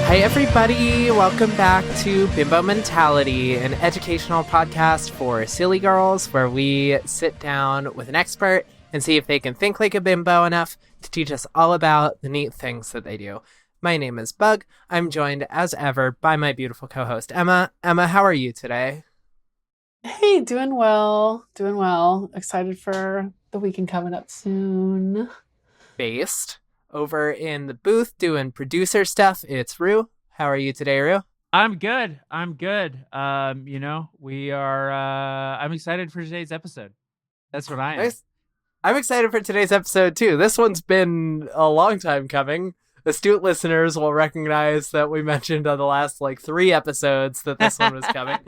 Hi, everybody. Welcome back to Bimbo Mentality, an educational podcast for silly girls where we sit down with an expert and see if they can think like a bimbo enough to teach us all about the neat things that they do. My name is Bug. I'm joined, as ever, by my beautiful co-host, Emma. Emma, how are you today? Hey, doing well. Doing well. Excited for the weekend coming up soon. Based over in the booth doing producer stuff, it's Rue. How are you today, Rue? I'm good. I'm good. We are I'm excited for today's episode. That's what I am. I'm excited for today's episode, too. This one's been a long time coming. Astute listeners will recognize that we mentioned on the last, 3 episodes that this one was coming.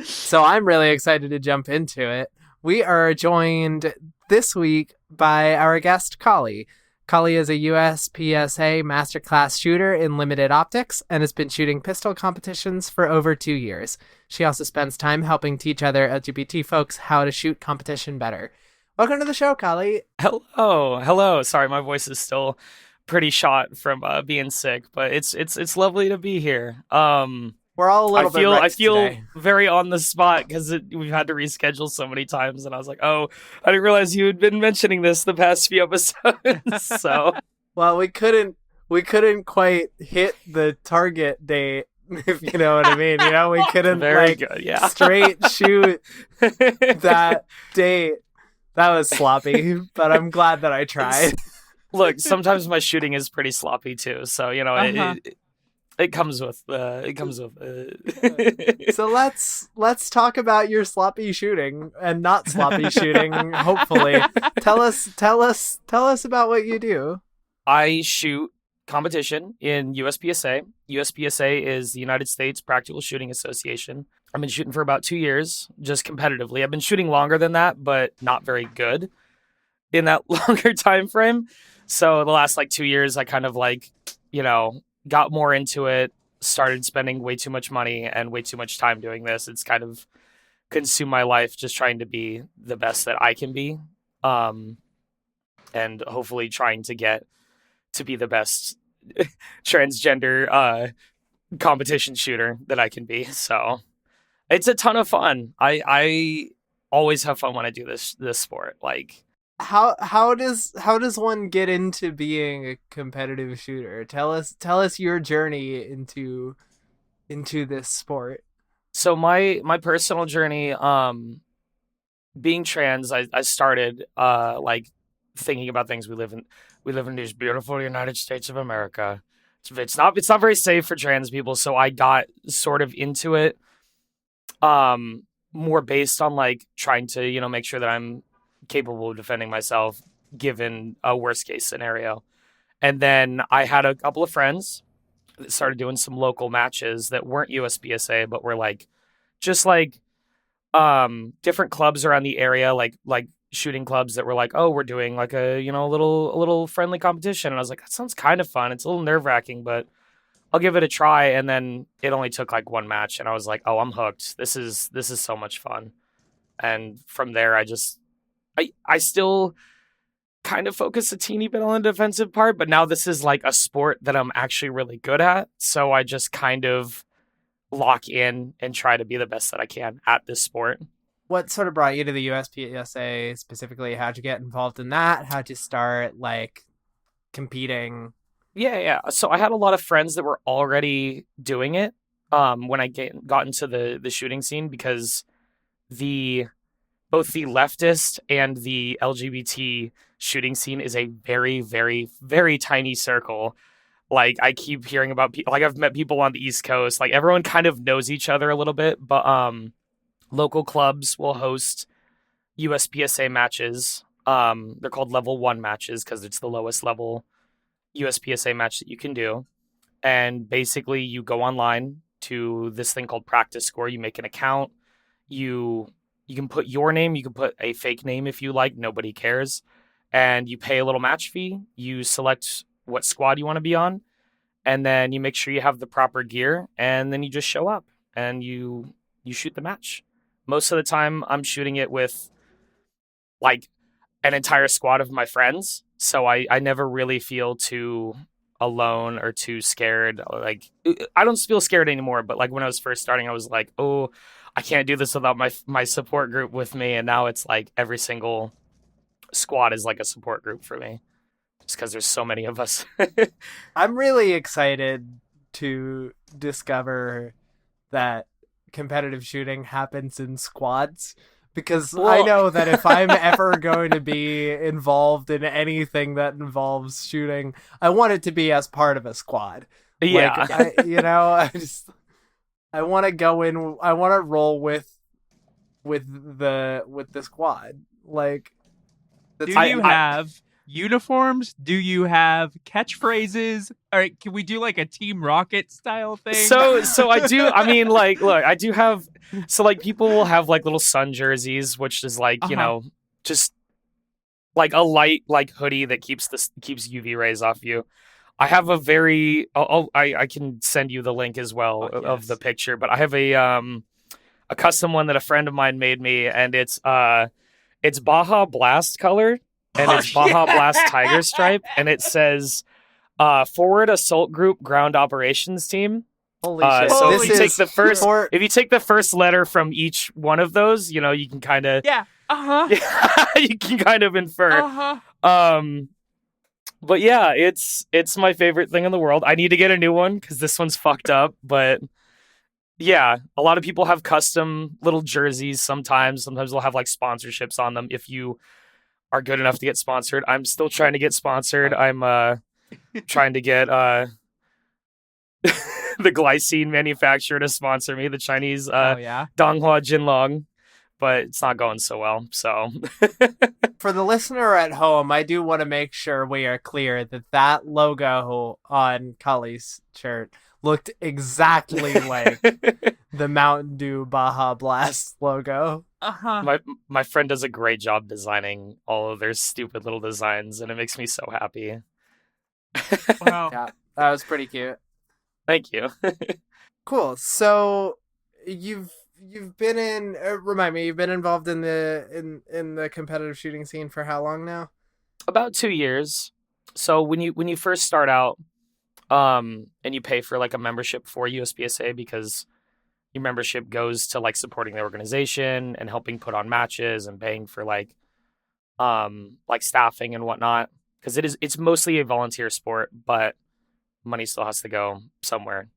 So I'm really excited to jump into it. We are joined this week by our guest, Collie. Collie is a USPSA masterclass shooter in limited optics and has been shooting pistol competitions for over 2 years. She also spends time helping teach other LGBT folks how to shoot competition better. Welcome to the show, Collie. Hello. Sorry, my voice is still pretty shot from being sick, but it's lovely to be here. We're all a little bit I feel today. very on the spot because we've had to reschedule so many times, and I was like, oh, I didn't realize you had been mentioning this the past few episodes. So, well, we couldn't quite hit the target date, if you know what I mean. You know, we couldn't straight shoot that date. That was sloppy, but I'm glad that I tried. Look, sometimes my shooting is pretty sloppy too, so it comes with So let's talk about your sloppy shooting and not sloppy shooting. Hopefully, tell us about what you do. I shoot competition in USPSA. USPSA is the United States Practical Shooting Association. I've been shooting for about 2 years, just competitively. I've been shooting longer than that, but not very good in that longer time frame. So the last 2 years, I kind of got more into it, started spending way too much money and way too much time doing this. It's kind of consumed my life just trying to be the best that I can be. And hopefully trying to get to be the best transgender competition shooter that I can be. So it's a ton of fun. I always have fun when I do this sport. How does one get into being a competitive shooter? Tell us your journey into this sport. So my personal journey, being trans, I started thinking about things. We live in this beautiful United States of America. It's not very safe for trans people, so I got sort of into it, more based on trying to make sure that I'm capable of defending myself given a worst case scenario. And then I had a couple of friends that started doing some local matches that weren't USPSA, but were different clubs around the area, like shooting clubs that were oh, we're doing a little friendly competition. And I was like, that sounds kind of fun. It's a little nerve-wracking, but I'll give it a try. And then it only took one match, and I was like, oh, I'm hooked. This is so much fun. And from there, I still kind of focus a teeny bit on the defensive part, but now this is a sport that I'm actually really good at. So I just kind of lock in and try to be the best that I can at this sport. What sort of brought you to the USPSA specifically? How'd you get involved in that? How'd you start competing? Yeah. So I had a lot of friends that were already doing it when I got into the shooting scene, because both the leftist and the LGBT shooting scene is a very, very, very tiny circle. I keep hearing about people, I've met people on the East Coast, everyone kind of knows each other a little bit, but local clubs will host USPSA matches. They're called level 1 matches because it's the lowest level USPSA match that you can do. And basically you go online to this thing called Practice Score. You make an account. You can put your name. You can put a fake name if you like. Nobody cares. And you pay a little match fee. You select what squad you want to be on. And then you make sure you have the proper gear. And then you just show up and you shoot the match. Most of the time, I'm shooting it with an entire squad of my friends. So I never really feel too alone or too scared. Like, I don't feel scared anymore, but like when I was first starting, I was like, oh, I can't do this without my support group with me. And now it's like every single squad is like a support group for me, just because there's so many of us. I'm really excited to discover that competitive shooting happens in squads, because I know that if I'm ever going to be involved in anything that involves shooting, I want it to be as part of a squad. Yeah. Like, I want to go in. I want to roll with the squad. Like, do you have uniforms? Do you have catchphrases? All right, can we do like a Team Rocket style thing? So I do. I mean, like, look, I do have. So like, people will have like little sun jerseys, which is like just like a light like hoodie that keeps UV rays off you. I have a very. I can send you the link as well of the picture, but I have a custom one that a friend of mine made me, and it's Baja Blast color, and it's Baja Blast Tiger Stripe, and it says Forward Assault Group Ground Operations Team. Holy shit! So if you take the first letter from each one of those, you can kind of you can kind of infer. But yeah, it's my favorite thing in the world. I need to get a new one because this one's fucked up. But yeah, a lot of people have custom little jerseys sometimes. Sometimes they'll have like sponsorships on them if you are good enough to get sponsored. I'm still trying to get sponsored. I'm trying to get the glycine manufacturer to sponsor me, the Chinese Donghua Jinlong. But it's not going so well, so... For the listener at home, I do want to make sure we are clear that logo on Collie's shirt looked exactly like the Mountain Dew Baja Blast logo. My friend does a great job designing all of their stupid little designs, and it makes me so happy. Wow. Yeah, that was pretty cute. Thank you. Cool. So, you've been in. Remind me, you've been involved in the competitive shooting scene for how long now? About 2 years. So when you first start out, and you pay for like a membership for USPSA, because your membership goes to like supporting the organization and helping put on matches and paying for like staffing and whatnot. Because it's mostly a volunteer sport, but money still has to go somewhere.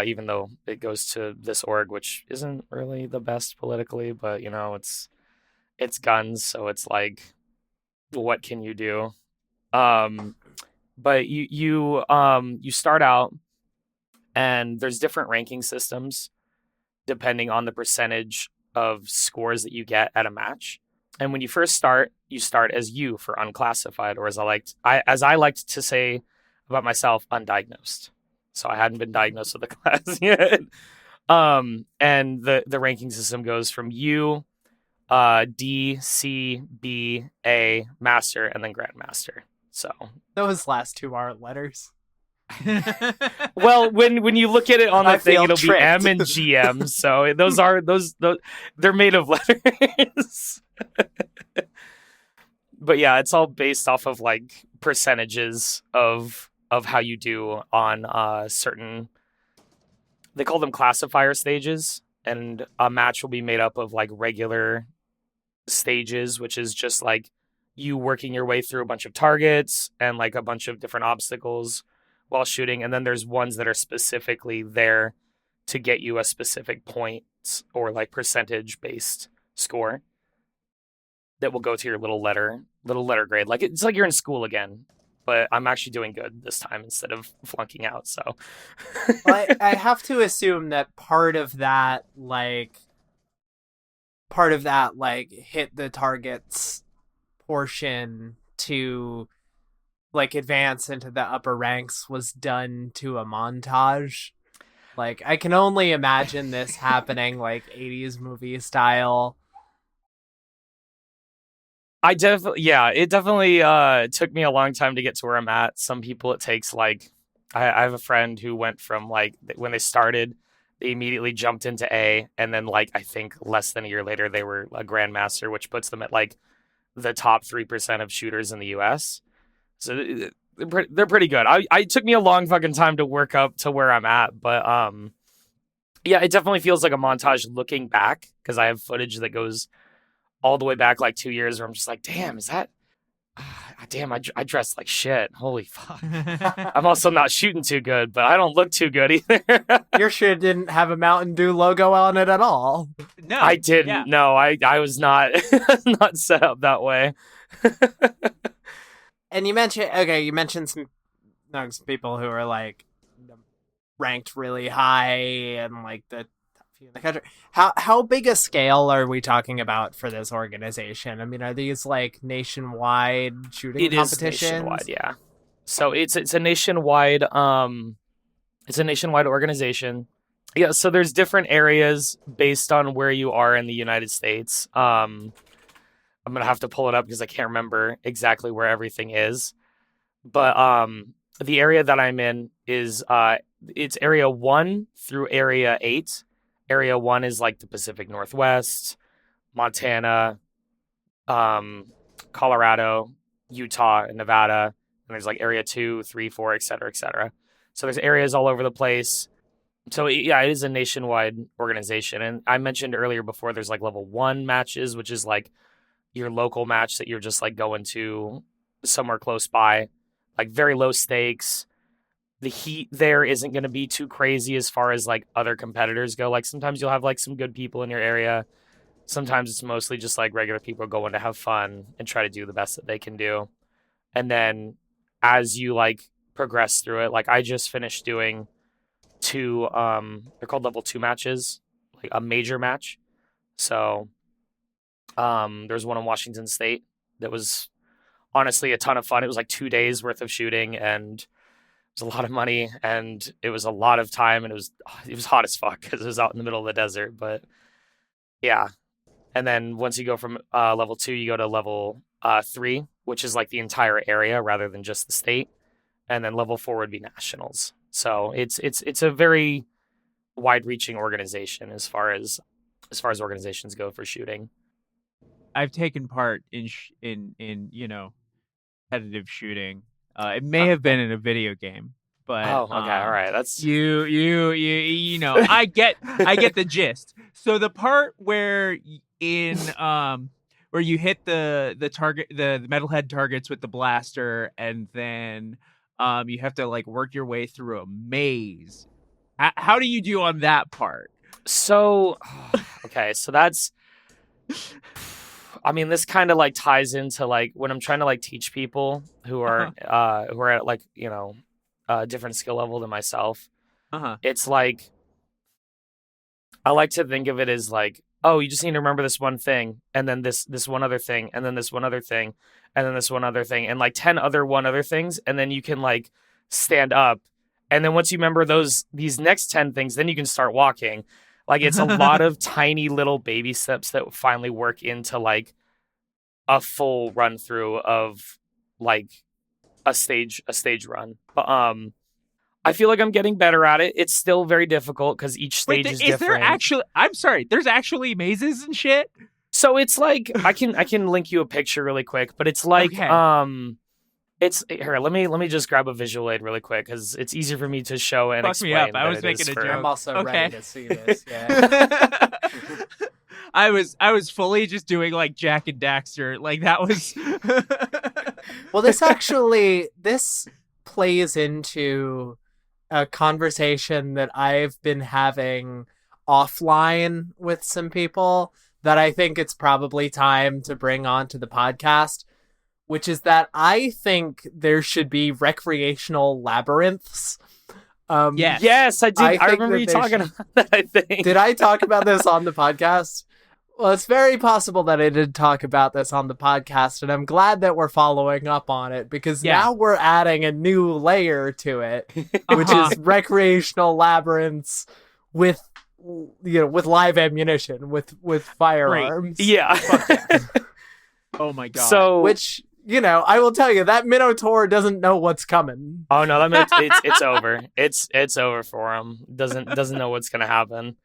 Even though it goes to this org, which isn't really the best politically, but it's guns, so it's like, what can you do? But you start out, and there's different ranking systems depending on the percentage of scores that you get at a match. And when you first start, you start as U for unclassified, or as I liked to say about myself, undiagnosed. So I hadn't been diagnosed with the class yet. And the ranking system goes from U, D, C, B, A, Master, and then Grandmaster. So those last two aren't letters. Well, when you look at it on the thing, it'll tricked. be M and GM. So those they're made of letters. But yeah, it's all based off of like percentages of how you do on certain, they call them classifier stages, and a match will be made up of like regular stages, which is just like you working your way through a bunch of targets and like a bunch of different obstacles while shooting. And then there's ones that are specifically there to get you a specific points or like percentage based score that will go to your little letter grade. Like it's like you're in school again. But I'm actually doing good this time instead of flunking out. So I have to assume that part of that hit the targets portion to like advance into the upper ranks was done to a montage. Like, I can only imagine this happening like 80s movie style. it definitely took me a long time to get to where I'm at. Some people it takes like, I have a friend who went from like, when they started, they immediately jumped into A, and then like, I think less than a year later, they were a Grandmaster, which puts them at like the top 3% of shooters in the US. So they're pretty good. I took me a long fucking time to work up to where I'm at, but yeah, it definitely feels like a montage looking back because I have footage that goes all the way back like 2 years where I'm just like, damn, is that? Damn, I dressed like shit. Holy fuck. I'm also not shooting too good, but I don't look too good either. Your shit didn't have a Mountain Dew logo on it at all. No, I didn't. yeah. No, I was not not set up that way. And you mentioned some people who are like ranked really high and like the top few in the country. How big a scale are we talking about for this organization? I mean, are these like nationwide shooting competitions? Is nationwide, yeah. So it's a nationwide organization. Yeah, so there's different areas based on where you are in the United States. I'm gonna have to pull it up because I can't remember exactly where everything is. But the area that I'm in is it's area 1 through area 8. Area 1 is like the Pacific Northwest, Montana, Colorado, Utah, and Nevada. And there's like area 2, 3, 4, et cetera, et cetera. So there's areas all over the place. So yeah, it is a nationwide organization. And I mentioned earlier before there's like level 1 matches, which is like your local match that you're just like going to somewhere close by, like very low stakes. The heat there isn't going to be too crazy as far as like other competitors go. Like sometimes you'll have like some good people in your area. Sometimes it's mostly just like regular people going to have fun and try to do the best that they can do. And then as you like progress through it, like I just finished doing 2 they're called level 2 matches, like a major match. So there's one in Washington State that was honestly a ton of fun. It was like 2 days worth of shooting, and it was a lot of money, and it was a lot of time, and it was hot as fuck because it was out in the middle of the desert. But yeah, and then once you go from level 2, you go to level 3, which is like the entire area rather than just the state, and then level 4 would be nationals. So it's a very wide-reaching organization as far as organizations go for shooting. I've taken part in competitive shooting. It may have been in a video game, but okay, all right, that's you know, I get the gist. So the part where where you hit the target, the metalhead targets with the blaster, and then you have to like work your way through a maze. How do you do on that part? So okay, so that's I mean, this kind of like ties into like when I'm trying to like teach people who are at like, you know, a different skill level than myself. It's like I like to think of it as like, oh, you just need to remember this one thing, and then this one other thing, and then this one other thing, and then this one other thing, and like 10 other things, and then you can like stand up, and then once you remember these next 10 things, then you can start walking. Like it's a lot of tiny little baby steps that finally work into like a full run through of like a stage run. But I feel like I'm getting better at it. It's still very difficult because each stage is different. Is there actually? I'm sorry. There's actually mazes and shit. So it's like I can link you a picture really quick, but it's like Okay. It's here. Let me just grab a visual aid really quick because it's easier for me to show and Fuck explain. me up. I than was it making is a for- joke. I'm also Okay. ready to see this. Yeah. I was fully just doing like Jack and Daxter. Like that was. Well, this plays into a conversation that I've been having offline with some people that I think it's probably time to bring onto the podcast, which is that I think there should be recreational labyrinths. Yes. Yes, I did. I I think remember that you they talking should- about that. I think. Did I talk about this on the podcast? Well, it's very possible that I did talk about this on the podcast, and I'm glad that we're following up on it because Yeah. now we're adding a new layer to it, which is recreational labyrinths with live ammunition, with firearms. Yeah. Oh my god. So Which, I will tell you, that Minotaur doesn't know what's coming. Oh no, that meant it's over. It's over for him. Doesn't know what's gonna happen,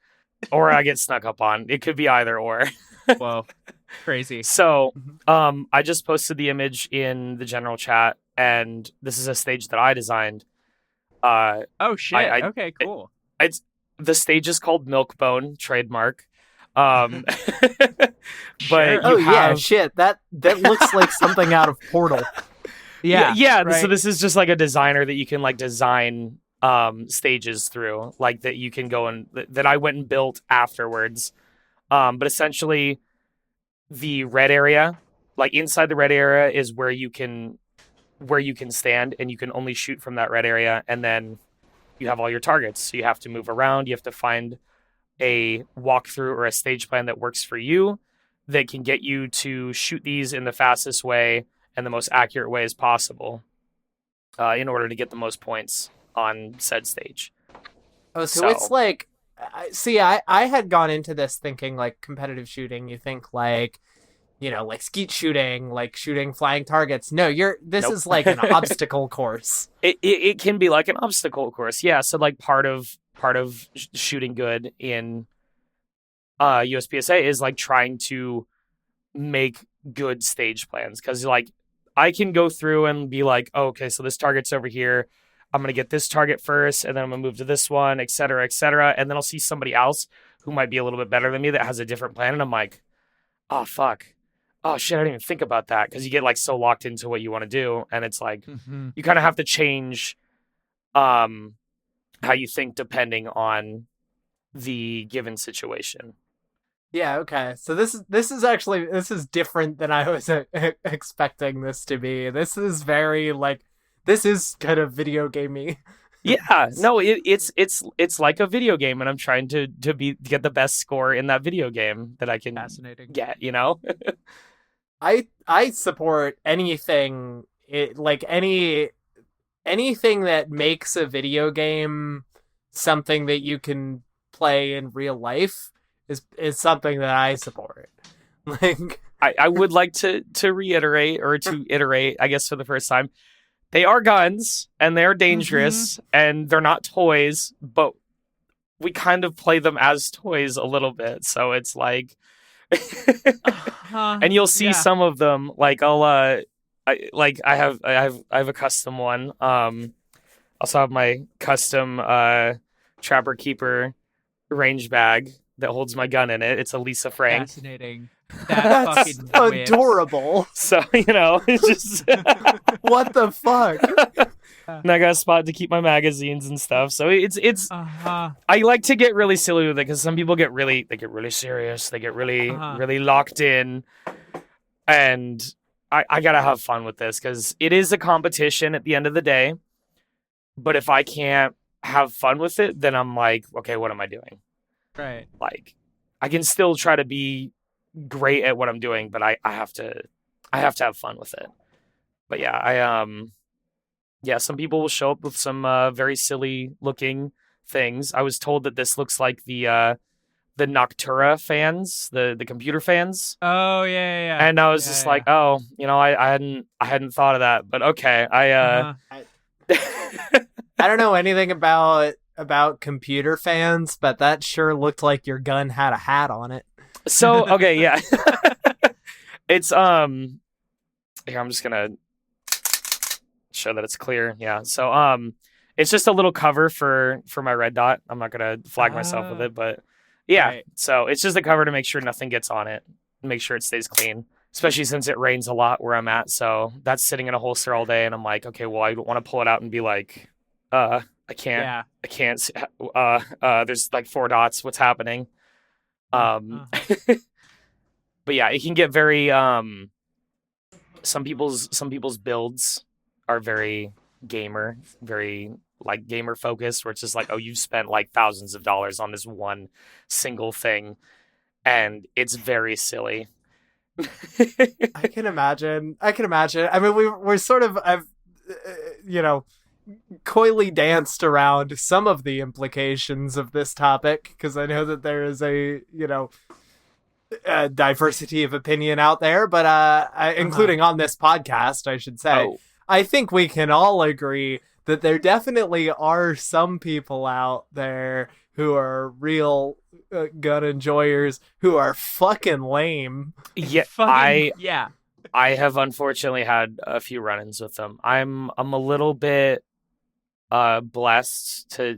or I get snuck up on. It could be either or. Whoa, crazy. So, I just posted the image in the general chat, and this is a stage that I designed. Oh shit. I- Okay, cool. It's the stage is called Milkbone, trademark. But Sure. Oh you yeah, have- shit. That looks like something out of Portal. yeah. right. So this is just like a designer that you can like design stages through, like that you can go and that I went and built afterwards. But essentially, the red area, like inside the red area, is where you can stand, and you can only shoot from that red area, and then you have all your targets. So you have to move around. You have to find a walkthrough or a stage plan that works for you, that can get you to shoot these in the fastest way and the most accurate way as possible, in order to get the most points on said stage. Oh, so it's like, I had gone into this thinking like competitive shooting. You think like, like skeet shooting, like shooting flying targets. No, this Nope. is like an obstacle course. It can be like an obstacle course, yeah. So like part of shooting good in USPSA is like trying to make good stage plans, because like I can go through and be like, oh, okay, so this target's over here. I'm gonna get this target first, and then I'm gonna move to this one, et cetera, and then I'll see somebody else who might be a little bit better than me that has a different plan, and I'm like, oh fuck, oh shit, I didn't even think about that, because you get like so locked into what you want to do, and it's like you kind of have to change how you think depending on the given situation. Yeah, okay. So this is different than I was expecting this to be. This is very like, this is kind of video gamey. Yeah, no, it's like a video game, and I'm trying to get the best score in that video game that I can Fascinating. get. I support anything anything that makes a video game something that you can play in real life is something that I support. Like I would like to reiterate, or to iterate, I guess, for the first time. They are guns, and they're dangerous, and they're not toys, but we kind of play them as toys a little bit. So it's like, and you'll see some of them. Like I have a custom one. Also have my custom Trapper Keeper range bag that holds my gun in it. It's a Lisa Frank. Fascinating. that's fucking whips. adorable. So it's just. What the fuck? And I got a spot to keep my magazines and stuff. So it's I like to get really silly with it, because some people get really serious. They get really locked in, and I gotta have fun with this, because it is a competition at the end of the day. But if I can't have fun with it, then I'm like, okay, what am I doing? Right. Like, I can still try to be great at what I'm doing, but I have to have fun with it. But yeah, some people will show up with some very silly looking things. I was told that this looks like the Noctura fans, the computer fans. Oh yeah. And I was just like, oh, I hadn't thought of that, but okay. I don't know anything about computer fans, but that sure looked like your gun had a hat on it. So okay, yeah. It's here, I'm just gonna show that it's clear. Yeah. So it's just a little cover for my red dot. I'm not gonna flag myself with it, but yeah. Right. So it's just a cover to make sure nothing gets on it, make sure it stays clean. Especially since it rains a lot where I'm at, so that's sitting in a holster all day, and I'm like, okay, well, I don't want to pull it out and be like, I can't. See, there's like 4 dots. What's happening? But yeah, it can get very. Some people's builds are very gamer focused, where it's just like, oh, you've spent like thousands of dollars on this one single thing, and it's very silly. I can imagine. I mean, we're sort of, I've, coyly danced around some of the implications of this topic, because I know that there is a diversity of opinion out there, but including on this podcast, I should say. Oh. I think we can all agree that there definitely are some people out there who are real gun enjoyers who are fucking lame. Yeah, Fucking, yeah. I have unfortunately had a few run-ins with them. I'm a little bit blessed to,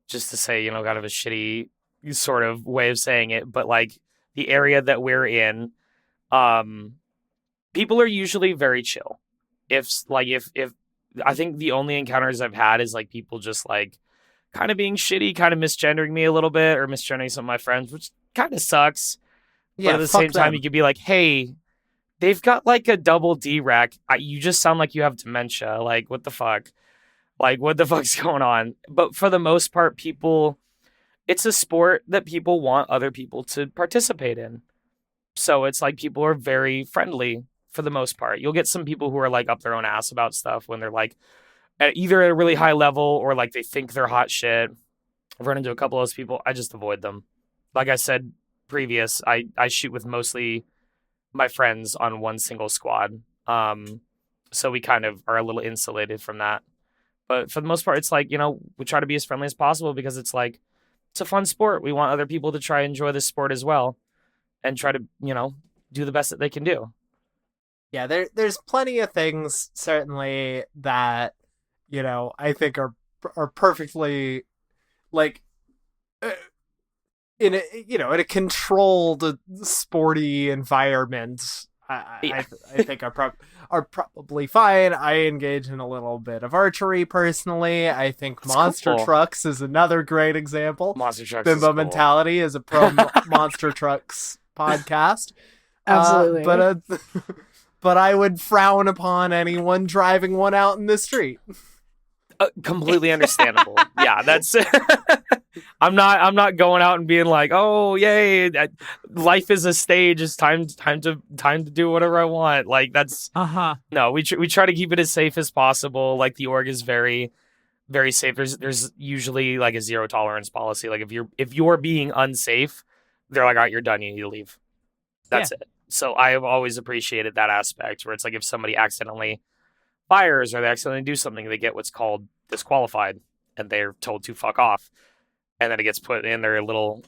just to say, kind of a shitty sort of way of saying it, but like the area that we're in, people are usually very chill. If I think the only encounters I've had is like people just like kind of being shitty, kind of misgendering me a little bit or misgendering some of my friends, which kind of sucks. Yeah, but at the fuck same time, them. you could be like, hey, they've got like a double D rack. You just sound like you have dementia. Like, what the fuck? Like, what the fuck's going on? But for the most part, it's a sport that people want other people to participate in. So it's like people are very friendly for the most part. You'll get some people who are like up their own ass about stuff when they're like either at a really high level or like they think they're hot shit. I've run into a couple of those people. I just avoid them. Like I said previous, I shoot with mostly my friends on one single squad. So we kind of are a little insulated from that. But for the most part, it's like, we try to be as friendly as possible because it's like, it's a fun sport. We want other people to try and enjoy this sport as well and try to, do the best that they can do. Yeah, there's plenty of things certainly that, I think are perfectly like in a controlled sporty environment. I think are probably fine. I engage in a little bit of archery personally. I think That's Monster cool. Trucks is another great example. Monster Trucks Bimbo is cool. Mentality is a pro Monster Trucks podcast. Absolutely. But I would frown upon anyone driving one out in the street. Completely understandable. Yeah, that's. I'm not going out and being like, oh yay, life is a stage. It's time to do whatever I want. Like that's. No, we try to keep it as safe as possible. Like the org is very, very safe. There's usually like a zero tolerance policy. Like if you're being unsafe, they're like, all right, you're done. You need to leave. That's it. So I have always appreciated that aspect where it's like if somebody accidentally fires or they accidentally do something, they get what's called disqualified and they're told to fuck off. And then it gets put in their little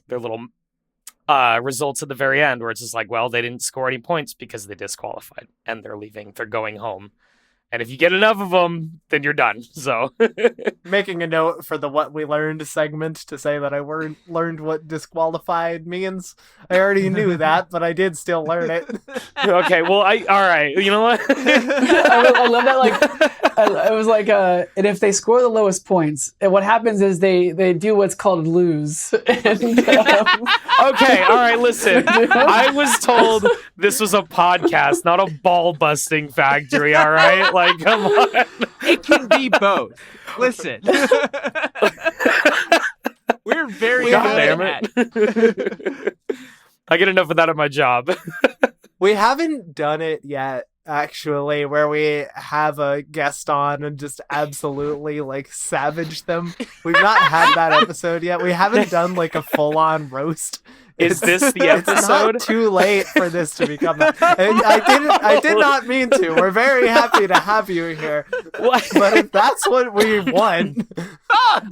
results at the very end where it's just like, well, they didn't score any points because they disqualified and they're leaving. They're going home. And if you get enough of them, then you're done. So making a note for the What We Learned segment to say that I learned what disqualified means. I already knew that, but I did still learn it. Okay, well, all right. You know what? I love that. Like, it was like, and if they score the lowest points, and what happens is they do what's called lose. And, okay, all right. Listen, I was told this was a podcast, not a ball busting factory. All right, like, come on. It can be both. Listen. We're very God good damn at it. I get enough of that at my job. We haven't done it yet, actually, where we have a guest on and just absolutely like savage them. We've not had that episode yet. We haven't done like a full-on roast. Is this the It's episode? not too late for this to become that. I did not mean to. We're very happy to have you here. What? But if that's what we want,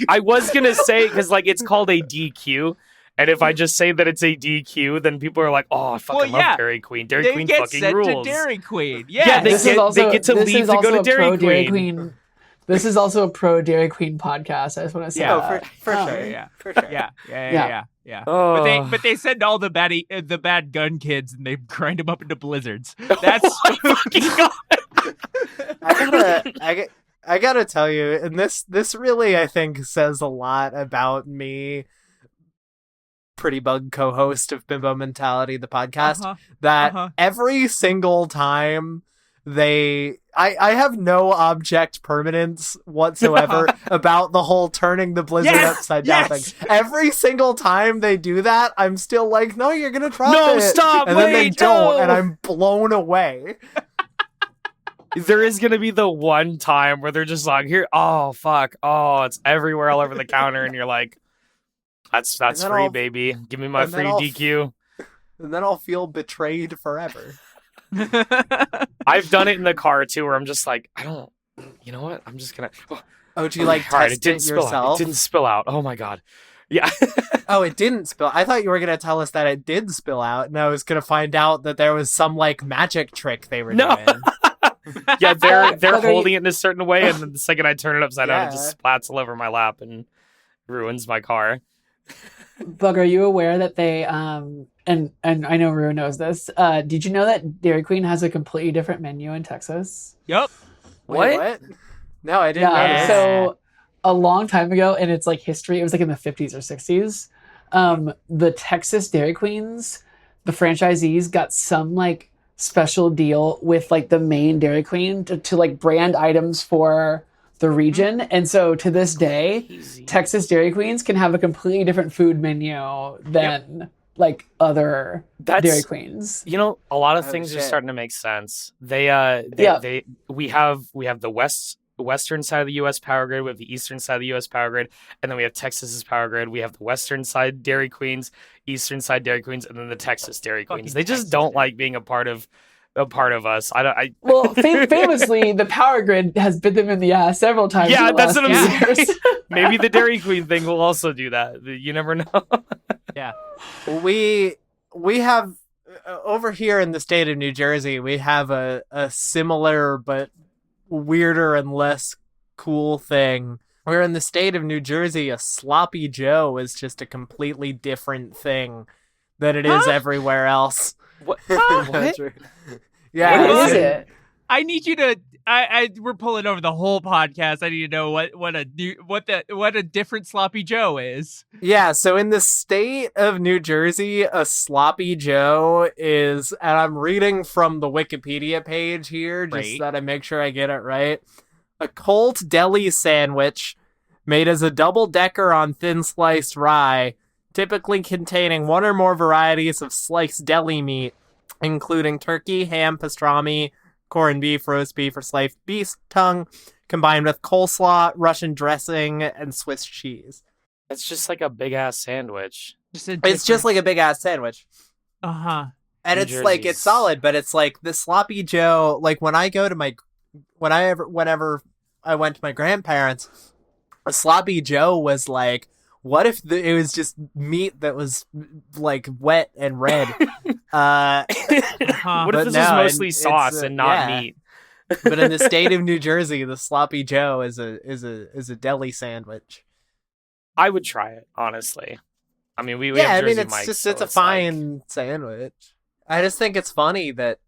I was gonna say because like it's called a DQ, and if I just say that it's a DQ, then people are like, "Oh, I fucking love Dairy Queen. Dairy They Queen get fucking sent rules." to Dairy Queen. Yeah, they this is also, get to this leave is to go also to a Dairy pro Dairy Queen. Queen. This is also a pro Dairy Queen podcast. I just want to say that. for Oh. sure. Yeah. For sure. Yeah. Oh. But they send all the bad gun kids and they grind them up into blizzards. That's Oh my fucking God. I gotta tell you, and this really I think says a lot about me, Pretty Bug co-host of Bimbo Mentality, the podcast, that every single time I have no object permanence whatsoever about the whole turning the blizzard upside down thing. Every single time they do that, I'm still like, no, you're gonna drop it. No, stop, and then they wait, don't, no. and I'm blown away. There is gonna be the one time where they're just like, "Here, oh fuck, oh, it's everywhere, all over the counter," and you're like, "That's free, baby. Give me my free DQ." And then I'll feel betrayed forever. I've done it in the car too, where I'm just like, I don't. You know what? I'm just gonna. Oh, do you like all right, test it spill out. yourself? It didn't spill out. Oh my God. Yeah. Oh, it didn't spill. I thought you were going to tell us that it did spill out, and I was going to find out that there was some, like, magic trick they were No. doing. Yeah, they're But holding it in a certain way, and then the second I turn it upside down, it Yeah. just splats all over my lap and ruins my car. Bug, are you aware that they and I know Rue knows this. Did you know that Dairy Queen has a completely different menu in Texas? Yep. Wait, what? No, I didn't Yeah. notice. So a long time ago, and it's like history. It was like in the 50s or 60s. The Texas Dairy Queens, the franchisees got some like special deal with like the main Dairy Queen to like brand items for the region, and so to this day, Easy. Texas Dairy Queens can have a completely different food menu than like other Dairy Queens. You know, a lot of Oh, things are shit. starting to make sense. We have the western side of the U.S. power grid, we have the eastern side of the U.S. power grid, and then we have Texas's power grid. We have the western side Dairy Queens, eastern side Dairy Queens, and then the Texas Dairy Queens. Fucking They just Texas don't Dairy like being a part of us. Well, famously, the power grid has bit them in the ass several times. Yeah, in the that's last what I'm few saying. years. Maybe the Dairy Queen thing will also do that. You never know. We have over here in the state of New Jersey, we have a similar but weirder and less cool thing. Where in the state of New Jersey, a sloppy Joe is just a completely different thing than it is everywhere else. What? Yeah, What is it's- it? I need you to. We're pulling over the whole podcast. I need to know what a different sloppy Joe is. Yeah, so in the state of New Jersey, a sloppy Joe is, and I'm reading from the Wikipedia page here, just Right. so that I make sure I get it right. A Colt deli sandwich made as a double-decker on thin sliced rye, typically containing one or more varieties of sliced deli meat, including turkey, ham, pastrami, corned beef, roast beef, or sliced beef tongue, combined with coleslaw, Russian dressing, and Swiss cheese. It's just like a big ass sandwich. It's just like a big ass sandwich. Uh-huh. And New it's like, Jersey's- it's solid, but it's like the sloppy Joe, like when I go to whenever I went to my grandparents, a sloppy Joe was like, what if it was just meat that was like wet and red? Uh-huh. What if But this no, was mostly it's, sauce and not yeah. meat? But in the state of New Jersey, the sloppy Joe is a deli sandwich. I would try it, honestly. I mean, we Yeah, have I mean, Jersey it's Mike's, just so it's a like- fine sandwich. I just think it's funny that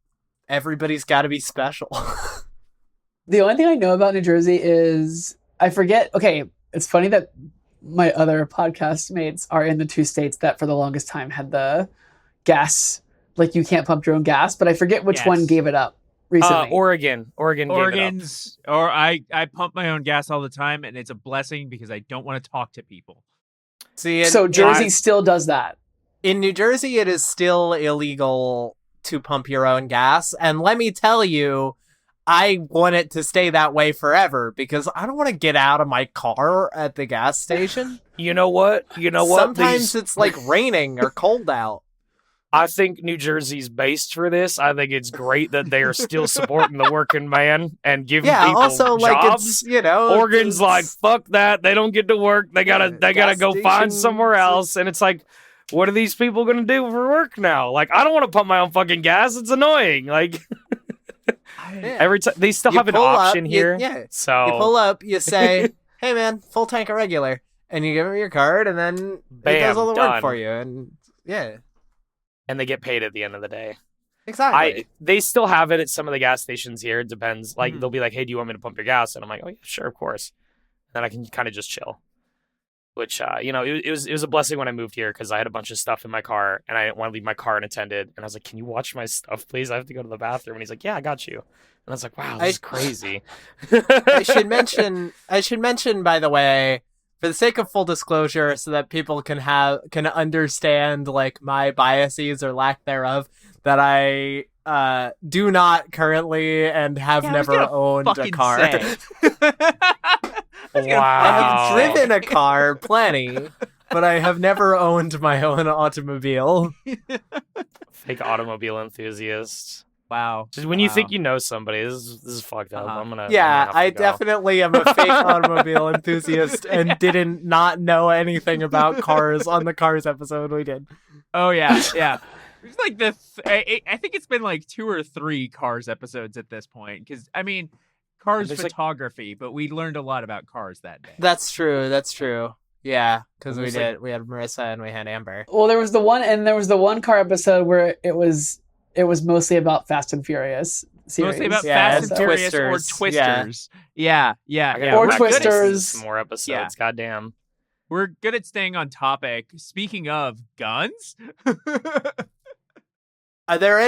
everybody's got to be special. The only thing I know about New Jersey is I forget. Okay, it's funny that my other podcast mates are in the two states that for the longest time had the gas, like you can't pump your own gas, but I forget which Yes. one gave it up recently. Oregon gave it up. Organs, or I pump my own gas all the time, and it's a blessing because I don't want to talk to people. See, So Jersey still does that. in New Jersey, it is still illegal to pump your own gas, and let me tell you, I want it to stay that way forever because I don't want to get out of my car at the gas station. You know what? Sometimes it's like raining or cold out. I think New Jersey's based for this. I think it's great that they are still supporting the working man and giving Yeah, people also like jobs. it's Oregon's like, fuck that. They don't get to work. They gotta gas go find stations- somewhere else. And it's like, what are these people gonna do for work now? Like, I don't want to pump my own fucking gas. It's annoying. Like Yeah. every time they still You have an pull up, option you- here. yeah. So You pull up, you say, "Hey man, full tank of regular," and you give them your card, and then it Bam, does all the done. work for you. And yeah, and they get paid at the end of the day. exactly. They still have it at some of the gas stations here. It depends. Like Mhm. they'll be like, "Hey, do you want me to pump your gas?" And I'm like, "Oh yeah, sure, of course." Then I can kind of just chill. Which it was a blessing when I moved here because I had a bunch of stuff in my car and I didn't want to leave my car unattended. And I was like, "Can you watch my stuff, please? I have to go to the bathroom." And he's like, "Yeah, I got you." And I was like, "Wow, this is crazy." I should mention, by the way, for the sake of full disclosure, so that people can understand like my biases or lack thereof, that I do not currently and have Yeah, I was never gonna owned a fucking car. say. Wow. I have driven a car plenty, but I have never owned my own automobile. Fake automobile enthusiast. Wow. Just when you think you know somebody, this is fucked up. Uh-huh. I'm gonna Yeah, I have to go. definitely am a fake automobile enthusiast and didn't not know anything about cars on the Cars episode we did. Oh yeah, yeah. It's like I think it's been like 2 or 3 Cars episodes at this point. Because I mean, Cars There's, photography, but we learned a lot about cars that day. That's true. Yeah, because It we was did. We had Marissa and we had Amber. Well, there was the one car episode where it was mostly about Fast and Furious series. Mostly about Yeah, Fast and and Furious or Twisters. Twisters. Yeah, yeah. I yeah. gotta Or go back and listen to Twisters. some more episodes. Yeah. Goddamn. We're good at staying on topic. Speaking of guns, Are there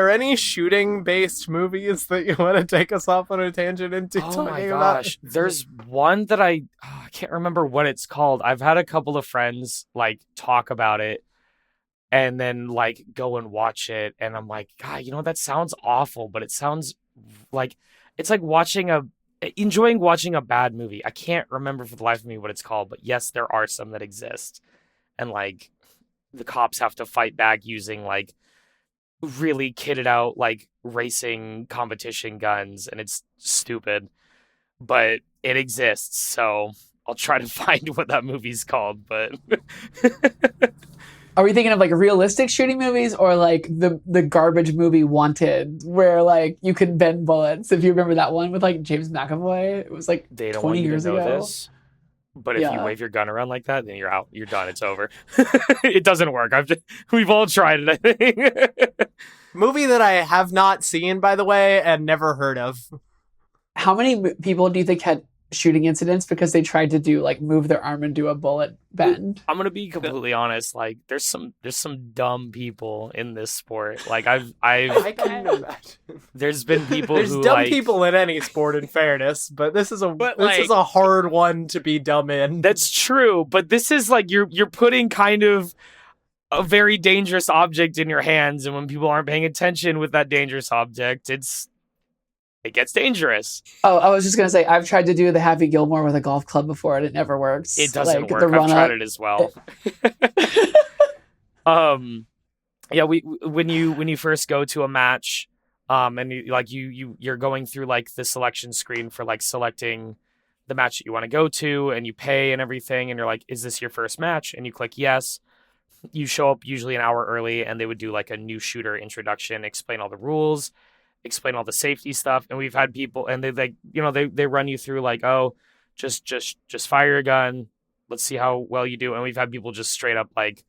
any shooting based movies that you want to take us off on a tangent into Oh talking my about? gosh. There's one that I can't remember what it's called. I've had a couple of friends like talk about it and then like go and watch it, and I'm like, God, that sounds awful, but it sounds like it's like enjoying watching a bad movie. I can't remember for the life of me what it's called, but yes, there are some that exist. And like the cops have to fight back using like really kitted out like racing competition guns, and it's stupid, but it exists. So I'll try to find what that movie's called. But Are we thinking of like realistic shooting movies or like the garbage movie Wanted, where like you can bend bullets? If you remember that one with like James McAvoy, it was like they don't 20 want you years to know ago. this. But if you Yeah. wave your gun around like that, then you're out. You're done. It's over. It doesn't work. We've all tried it, I think. Movie that I have not seen, by the way, and never heard of. How many people do you think had shooting incidents because they tried to do like move their arm and do a bullet bend? I'm gonna be completely honest. Like, there's some dumb people in this sport. Like, I've I can imagine. there's been people There's who dumb like, people in any sport, in fairness, but this is But, a hard one to be dumb in. That's true, but this is like you're putting kind of a very dangerous object in your hands, and when people aren't paying attention with that dangerous object, it gets dangerous. Oh, I was just gonna say I've tried to do the Happy Gilmore with a golf club before and it never works. It doesn't like, work. The I've run tried up. it as well. Yeah, when you first go to a match, and you're going through like the selection screen for like selecting the match that you want to go to, and you pay and everything, and you're like, is this your first match? And you click yes. You show up usually an hour early, and they would do like a new shooter introduction, explain all the rules, explain all the safety stuff. And we've had people, and they run you through like, oh, just fire your gun. Let's see how well you do. And we've had people just straight up like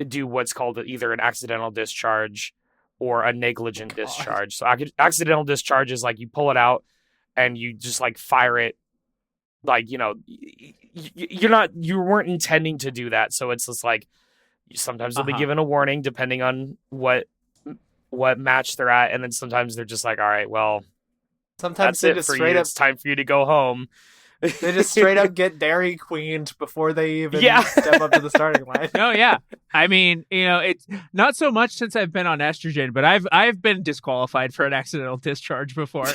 do what's called either an accidental discharge or a negligent discharge. So accidental discharge is like you pull it out and you just like fire it. Like, you weren't intending to do that. So it's just like, sometimes they'll be given a warning depending on what match they're at. And then sometimes they're just like, all right, well, Sometimes that's they it just for straight you. up It's time for you to go home. they just straight up get Dairy Queened before they even Yeah. step up to the starting line. no, yeah. I mean, it's not so much since I've been on estrogen, but I've been disqualified for an accidental discharge before.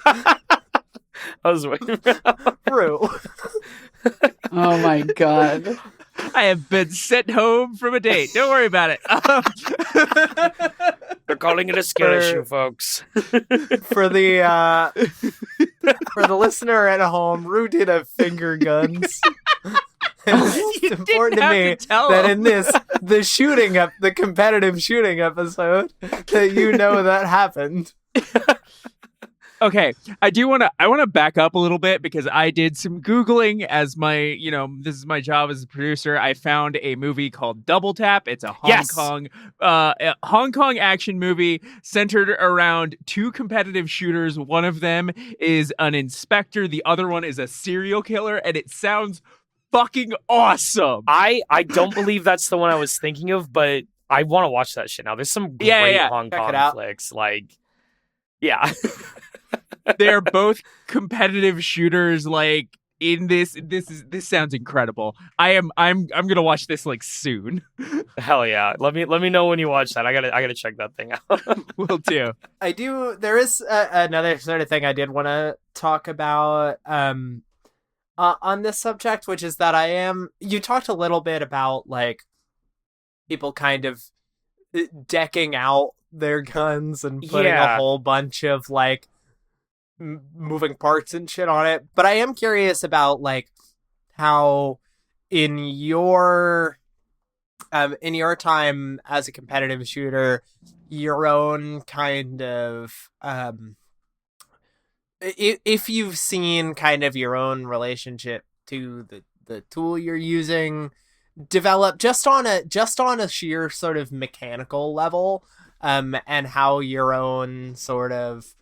I was waiting. True. Oh my god. I have been sent home from a date. Don't worry about it. They're calling it a skill issue, folks. For the listener at home, Rue did have finger guns. And it's You important didn't to have me to tell that him. in the competitive shooting episode, that you know that happened. Okay, I want to back up a little bit because I did some Googling as this is my job as a producer. I found a movie called Double Tap. It's a Hong Kong action movie centered around 2 competitive shooters. One of them is an inspector. The other one is a serial killer, and it sounds fucking awesome. I don't believe that's the one I was thinking of, but I want to watch that shit now. There's some great Hong Check it Kong out. flicks. Like, yeah. They're both competitive shooters. Like in this sounds incredible. I'm gonna watch this like soon. Hell yeah. Let me know when you watch that. I gotta check that thing out. Will do. There is another sort of thing I did want to talk about on this subject, which is that you talked a little bit about like people kind of decking out their guns and putting a Yeah. whole bunch of like moving parts and shit on it. But I am curious about like how in your time as a competitive shooter, your own kind of if you've seen kind of your own relationship to the tool you're using develop just on a sheer sort of mechanical level, and how your own sort of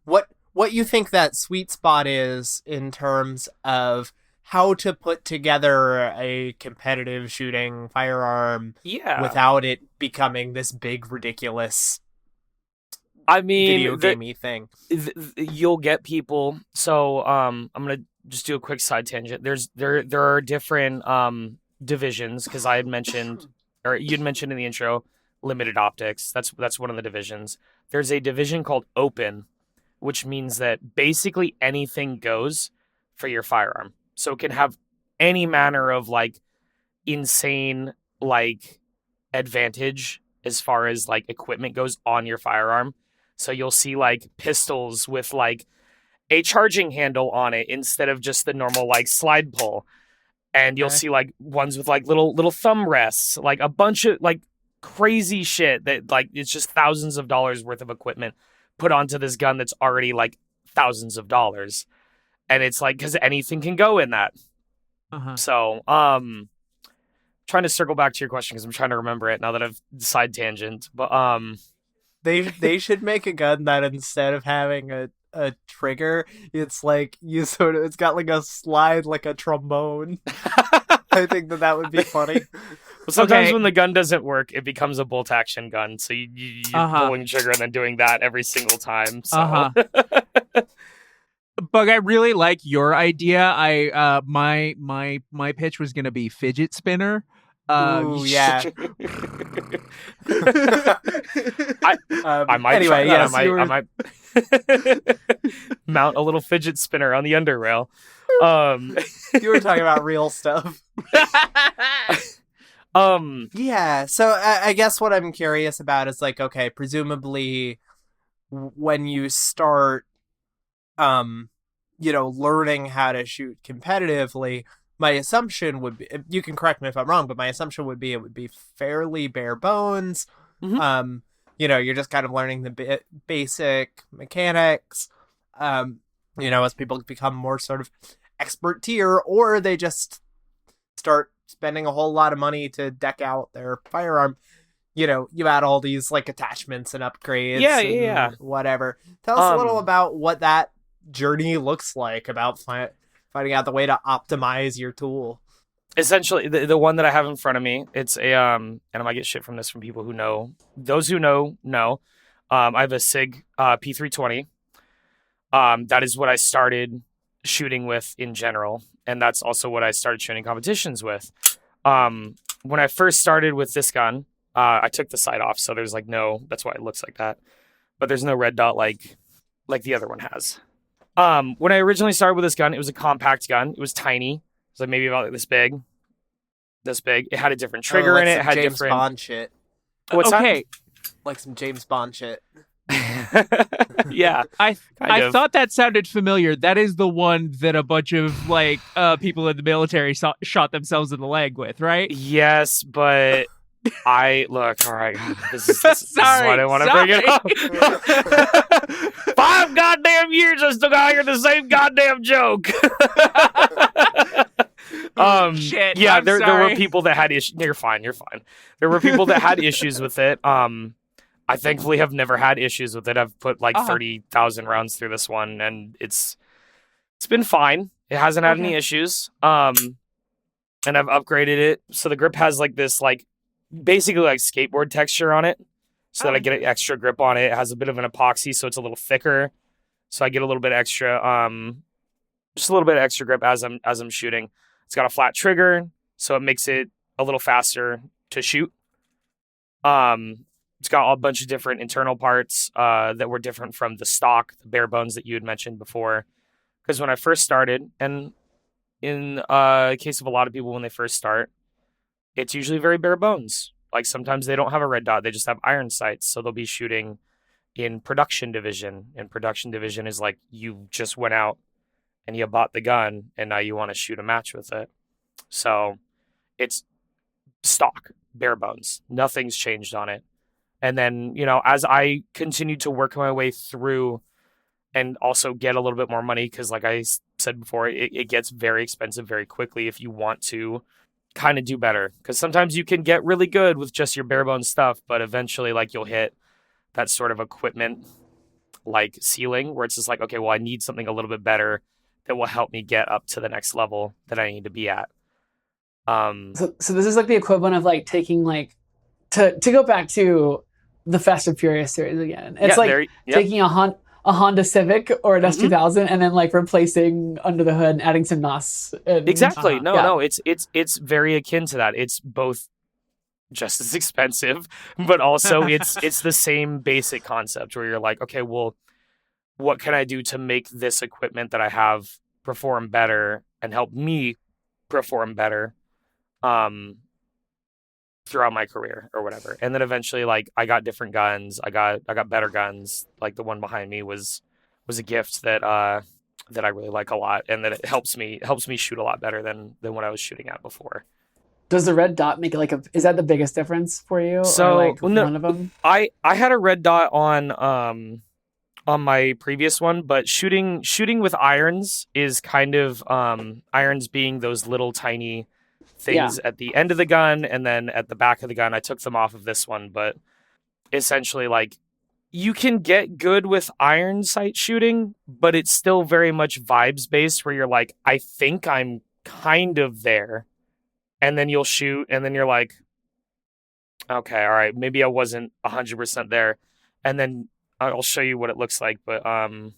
what you think that sweet spot is in terms of how to put together a competitive shooting firearm without it becoming this big ridiculous I mean, video gamey thing. You'll get people. So I'm gonna just do a quick side tangent. There are different divisions, because I had mentioned, or you'd mentioned in the intro, limited optics. That's one of the divisions. There's a division called open, which means that basically anything goes for your firearm. So it can have any manner of like insane like advantage as far as like equipment goes on your firearm. So you'll see like pistols with like a charging handle on it instead of just the normal like slide pull. And you'll see like ones with like little thumb rests, like a bunch of like crazy shit that like it's just thousands of dollars worth of equipment put onto this gun that's already like thousands of dollars. And it's like, because anything can go in that. So, trying to circle back to your question because I'm trying to remember it now that I've side tangent. But they should make a gun that instead of having a trigger, it's like it's got like a slide like a trombone. I think that would be funny. Well, sometimes when the gun doesn't work, it becomes a bolt action gun. So you're pulling the trigger and then doing that every single time. So. Bug, I really like your idea. My pitch was gonna be fidget spinner. Ooh, yeah. I might anyway, try that. yes, I might mount a little fidget spinner on the underrail. You were talking about real stuff. Yeah, so I guess what I'm curious about is like, okay, presumably when you start learning how to shoot competitively, my assumption would be, you can correct me if I'm wrong, but my assumption would be it would be fairly bare bones. Mm-hmm. You're just kind of learning the basic mechanics, as people become more sort of expert tier, or they just start spending a whole lot of money to deck out their firearm. You add all these like attachments and upgrades. Yeah. Whatever. Tell us a little about what that journey looks like, about finding out the way to optimize your tool. Essentially, the one that I have in front of me, it's a and I might get shit from this from people who know. Those who know. I have a SIG P320. That is what I started shooting with in general, and that's also what I started shooting competitions with. When I first started with this gun, I took the sight off, so there's like no. That's why it looks like that, but there's no red dot like the other one has. When I originally started with this gun, it was a compact gun. It was tiny. It was like maybe about like this big. It had a different trigger in it. It had James different Bond shit. What's that? Like some James Bond shit. Yeah, I thought that sounded familiar. That is the one that a bunch of like people in the military shot themselves in the leg with, right? Yes, but all right. This is why I didn't want to bring it up. 5 goddamn years, I still gotta hear the same goddamn joke. Shit, yeah, I'm there sorry. were people that had issues. You're fine. There were people that had issues with it. I thankfully have never had issues with it. I've put like 30,000 rounds through this one, and it's been fine. It hasn't had any issues. And I've upgraded it, so the grip has like this like basically like skateboard texture on it, so that I get an extra grip on it. It has a bit of an epoxy, so it's a little thicker, so I get a little bit extra just a little bit of extra grip as I'm shooting. It's got a flat trigger, so it makes it a little faster to shoot. It's got a bunch of different internal parts that were different from the stock, the bare bones that you had mentioned before. Because when I first started, and in the case of a lot of people when they first start, it's usually very bare bones. Like sometimes they don't have a red dot, they just have iron sights, so they'll be shooting in production division. And production division is like you just went out and you bought the gun and now you want to shoot a match with it. So it's stock, bare bones. Nothing's changed on it. And then, as I continue to work my way through and also get a little bit more money, because like I said before, it gets very expensive very quickly if you want to kind of do better. Because sometimes you can get really good with just your bare bones stuff, but eventually like you'll hit that sort of equipment like ceiling where it's just like, okay, well, I need something a little bit better that will help me get up to the next level that I need to be at. So this is like the equivalent of like taking like to go back to the Fast and Furious series again. It's taking a Honda Civic or an S2000 and then like replacing under the hood and adding some NOS. Exactly. No, it's very akin to that. It's both just as expensive, but also it's the same basic concept where you're like, okay, well, what can I do to make this equipment that I have perform better and help me perform better throughout my career or whatever. And then eventually like I got different guns. I got better guns. Like the one behind me was a gift that I really like a lot, and that it helps me shoot a lot better than what I was shooting at before. Does the red dot make it is that the biggest difference for you? So or no, one of them? I had a red dot on my previous one, but shooting with irons is kind of irons being those little tiny things at the end of the gun and then at the back of the gun. I took them off of this one, but essentially like you can get good with iron sight shooting, but it's still very much vibes based where you're like, I think I'm kind of there. And then you'll shoot and then you're like, okay, all right, maybe I wasn't 100% there. And then I'll show you what it looks like, but I don't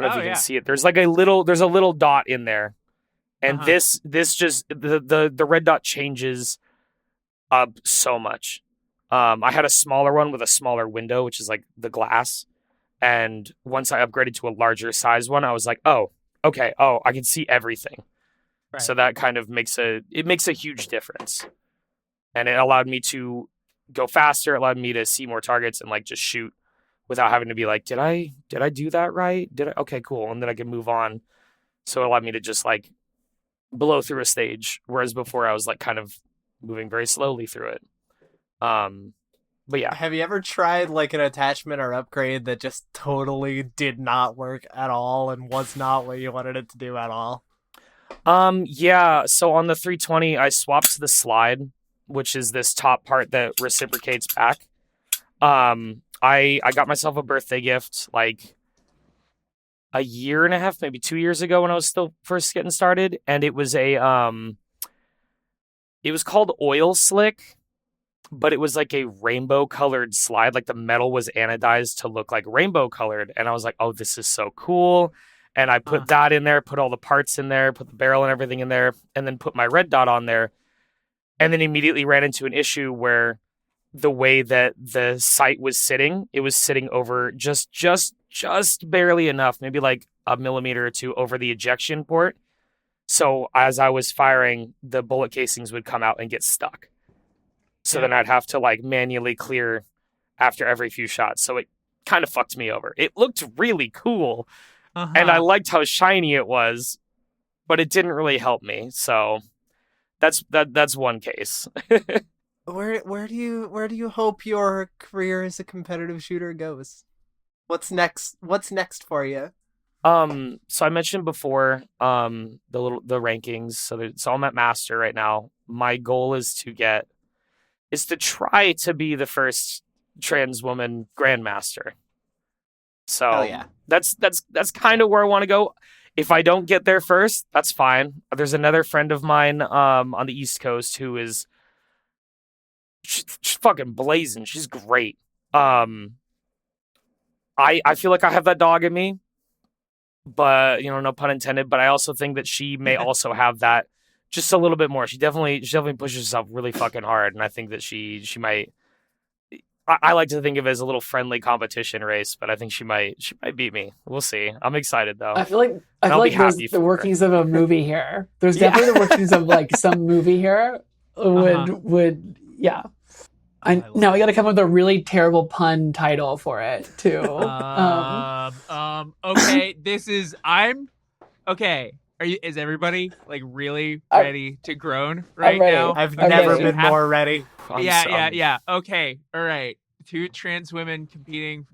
know if you can see it. There's a little dot in there. And this just the red dot changes up so much. I had a smaller one with a smaller window, which is like the glass. And once I upgraded to a larger size one, I was like, oh, okay. Oh, I can see everything. Right. So that kind of makes a huge difference. And it allowed me to go faster. It allowed me to see more targets and like just shoot without having to be like, did I do that right? Okay, cool. And then I can move on. So it allowed me to just like blow through a stage. Whereas before I was like kind of moving very slowly through it. But yeah. Have you ever tried like an attachment or upgrade that just totally did not work at all and was not what you wanted it to do at all? Yeah. So on the 320, I swapped the slide, which is this top part that reciprocates back. I got myself a birthday gift like a year and a half, maybe 2 years ago when I was still first getting started. And it was it was called Oil Slick, but it was like a rainbow colored slide. Like the metal was anodized to look like rainbow colored. And I was like, oh, this is so cool. And I put that in there, put all the parts in there, put the barrel and everything in there, and then put my red dot on there. And then immediately ran into an issue where the way that the sight was sitting, it was sitting over just barely enough, maybe like a millimeter or two over the ejection port. So as I was firing, the bullet casings would come out and get stuck. So then I'd have to like manually clear after every few shots. So it kind of fucked me over. It looked really cool. And I liked how shiny it was, but it didn't really help me. So that's one case. Where do you hope your career as a competitive shooter goes? What's next for you? So I mentioned before the rankings. So I'm at master right now. My goal is to try to be the first trans woman grandmaster. So yeah. That's kind of where I want to go. If I don't get there first, that's fine. There's another friend of mine on the East Coast who is she's fucking blazing. She's great. I feel like I have that dog in me, but no pun intended. But I also think that she may also have that just a little bit more. She definitely pushes herself really fucking hard, and I think that she might. I like to think of it as a little friendly competition race, but I think she might beat me. We'll see. I'm excited though. I feel like there's the workings of a movie here. There's definitely the workings of like some movie here would Yeah. I love Now we got to come up with a really terrible pun title for it too. Okay, okay. Is everybody like really I- ready to groan right ready. now? I've Okay. never You been more ready. Yeah. Okay, all right. 2 trans women competing,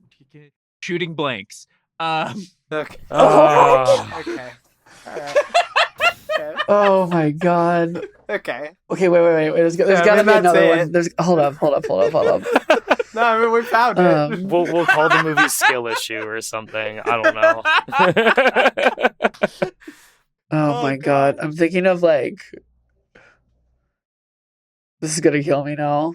shooting blanks. Okay. Oh. Okay. All right. Okay. Oh my god. Okay. Okay, wait. There's got to be that's another it. one. Hold up. No, I mean we found it. We'll call the movie Skill Issue or something. I don't know. Oh my god. I'm thinking of like. This is gonna kill me now.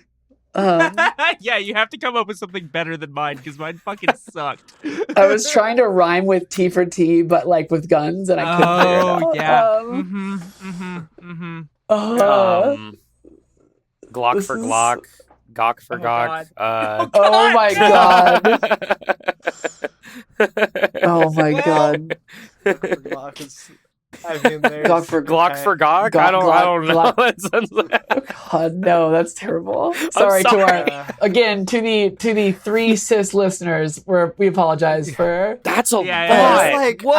Yeah, you have to come up with something better than mine because mine fucking sucked. I was trying to rhyme with T for T, but like with guns, and I couldn't figure it out. Yeah. Glock This for is- Glock. Gawk for Oh, Gawk. Oh my god. Oh my god. I mean, there's Glock for Glock for Gawk? Glock- I don't know. Glock- That sounds like- God, no, that's terrible. Sorry to sorry. our again to the 3 cis listeners. We apologize for. That's a Yeah, But yeah. lot. it's like, Whoa.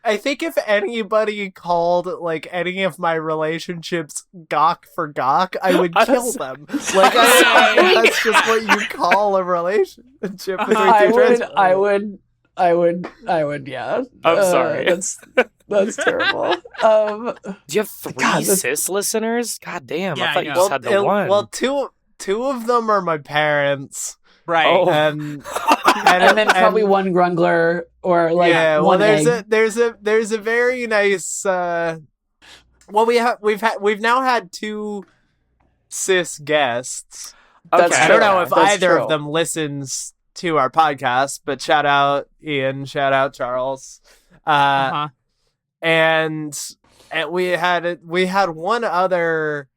I think if anybody called like any of my relationships Gawk for Gawk, I would kill them. Like that's just what you call a relationship between two trans people. I would, yeah. I'm sorry. That's terrible. Do you have 3 God, this- cis listeners? God damn, Yeah, I thought I you know. just had the one. Well, two of them are my parents, Right. Oh. and and then probably one grungler or like yeah. Well, one there's egg. a very nice. Well, we've now had 2 cis guests. That's I true. don't know if That's either true. of them listens to our podcast, but shout out Ian, shout out Charles, and we had one other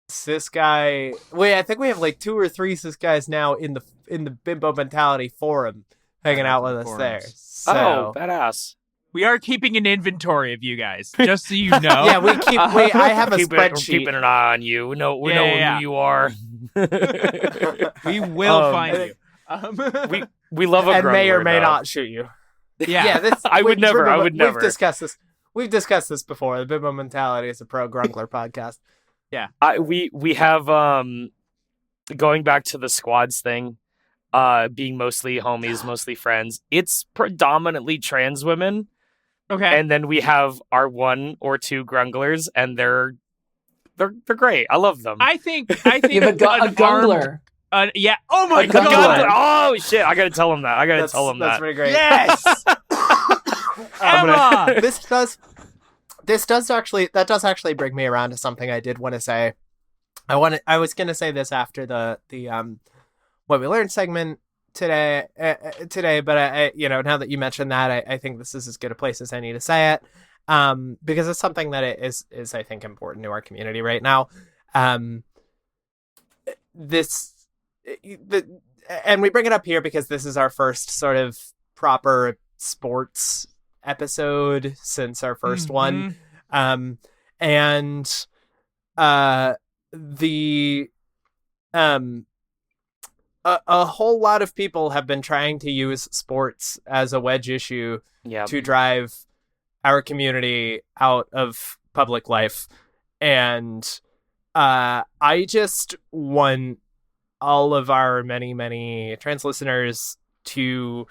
cis guy. I think we have like 2 or 3 cis guys now in the Bimbo Mentality forum hanging out with us there. So Oh, badass. We are keeping an inventory of you guys, just so you know. yeah, I have a We're spreadsheet. keeping an eye on you. We know Yeah. who you are. We will I find think- you. We love a and may or grumbler, may though. not shoot you. Yeah. This, I would never. We've discussed this. We've discussed this before. The Bimbo Mentality is a pro grumbler podcast. We have going back to the squads thing, being mostly homies, mostly friends. It's predominantly trans women, Okay. and then we have our 1 or 2 grunglers, and they're great. I love them. I think You have a gungler. yeah. Oh my A god. gungler. Oh shit! I gotta tell him that. That's that. pretty great. Yes. Emma. This does actually bring me around to something I did want to say. I was gonna say this after the what we learned segment today, but I now that you mentioned that, I think this is as good a place as any to say it, because it's something that is I think important to our community right now. And we bring it up here because this is our first sort of proper sports episode since our first one. A whole lot of people have been trying to use sports as a wedge issue to drive our community out of public life. And I just want all of our many trans listeners to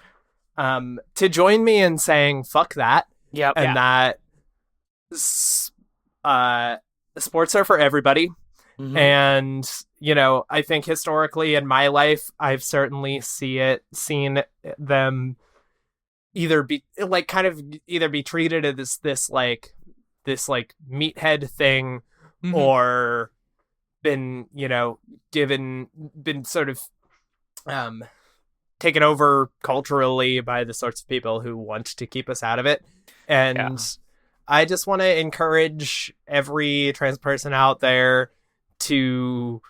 join me in saying fuck that, and that sports are for everybody. Mhm. And I think historically in my life I've certainly seen them either be treated as this meathead thing, or been sort of taken over culturally by the sorts of people who want to keep us out of it. And I just want to encourage every trans person out there to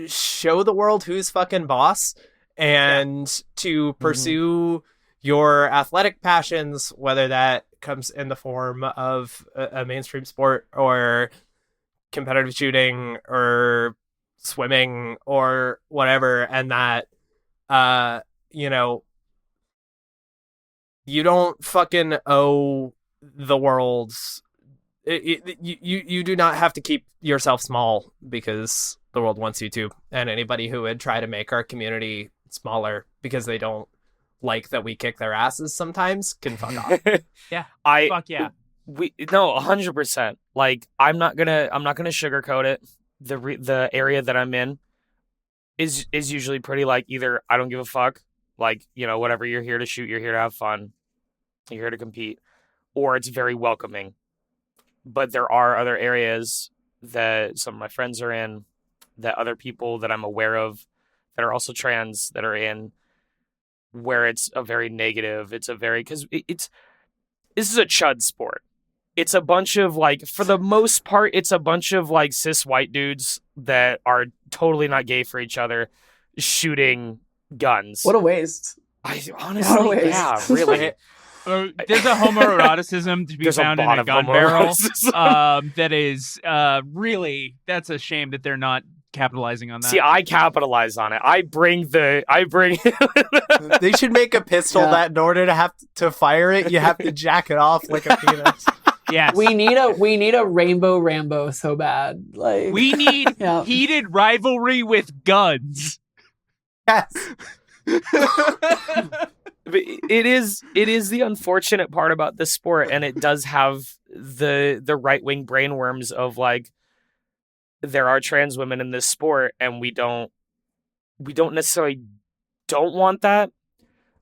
show the world who's fucking boss, and to pursue your athletic passions, whether that comes in the form of a mainstream sport or competitive shooting or swimming or whatever, and that you know, you don't fucking owe the world. You do not have to keep yourself small because the world wants you to. And anybody who would try to make our community smaller because they don't like that we kick their asses sometimes can fuck off. Yeah. I Fuck yeah. we no 100%. Like I'm not gonna sugarcoat it. The area that I'm in is usually pretty like either I don't give a fuck, like, you know, whatever, you're here to shoot, you're here to have fun, you're here to compete, or it's very welcoming. But there are other areas that some of my friends are in, that other people that I'm aware of that are also trans that are in, where it's a very negative. It's a very, because this is a chud sport. It's a bunch of like, for the most part, it's a bunch of like cis white dudes that are totally not gay for each other shooting guns. What a waste. I honestly, waste. yeah, really. There's a homoeroticism to be There's a found in lot a of gun barrel. homoeroticism. That is really, that's a shame that they're not capitalizing on that. See, I capitalize on it. I bring. They should make a pistol that in order to have to fire it, you have to jack it off like a penis. Yes. We need a Rainbow Rambo so bad. Like We need Yeah. heated rivalry with guns. Yes. But it is the unfortunate part about this sport, and it does have the right wing brainworms of like, there are trans women in this sport, and we don't necessarily don't want that.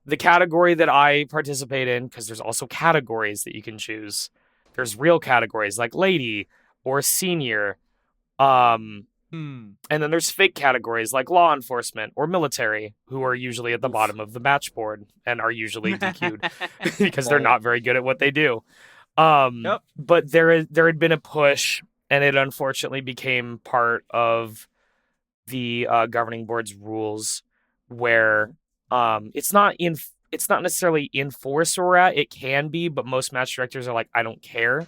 The category that I participate in, because there's also categories that you can choose. There's real categories like lady or senior. And then there's fake categories like law enforcement or military, who are usually at the bottom of the match board and are usually DQ'd because they're not very good at what they do. But there had been a push, and it unfortunately became part of the governing board's rules, where it's not necessarily enforced where we're at. It can be, but most match directors are like, I don't care.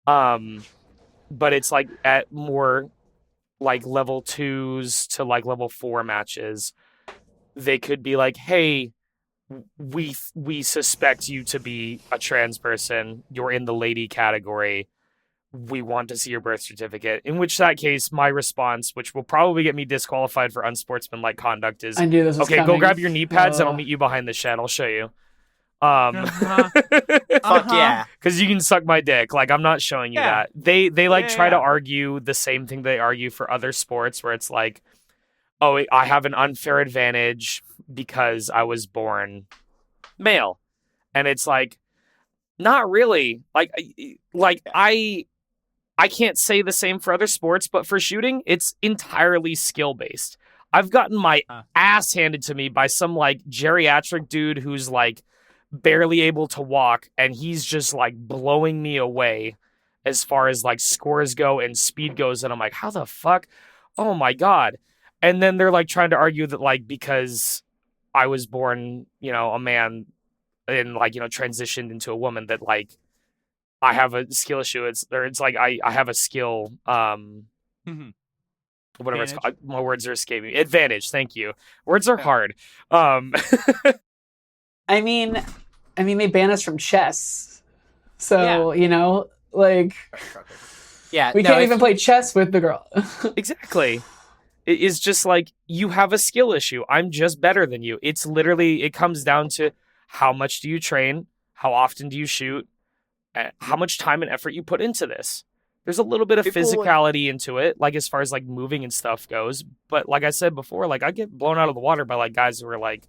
But it's like at more like level 2s to like level 4 matches, they could be like, hey, we suspect you to be a trans person. You're in the lady category. We want to see your birth certificate. In which that case, my response, which will probably get me disqualified for unsportsmanlike conduct, is, I knew this was okay, coming. go grab your knee pads and I'll meet you behind the shed. I'll show you. Fuck yeah. Because you can suck my dick. Like, I'm not showing you that. They like try to argue the same thing they argue for other sports, where it's like, oh, I have an unfair advantage because I was born male. And it's like, not really. Like I can't say the same for other sports, but for shooting, it's entirely skill based. I've gotten my ass handed to me by some like geriatric dude who's like barely able to walk, and he's just like blowing me away as far as like scores go and speed goes, and I'm like, how the fuck? Oh my god. And then they're like trying to argue that like because I was born, you know, a man and like, you know, transitioned into a woman, that like I have a skill issue. It's like I have a skill whatever Advantage. it's called. My words are escaping me. Advantage, thank you. Words are hard. I mean, they ban us from chess, so you know, like, Yeah, we can't even play chess with the girl. Exactly. It is just like, you have a skill issue. I'm just better than you. It's literally, it comes down to how much do you train, how often do you shoot, how much time and effort you put into this. There's a little bit of physicality into it, like as far as like moving and stuff goes. But like I said before, like I get blown out of the water by like guys who are like,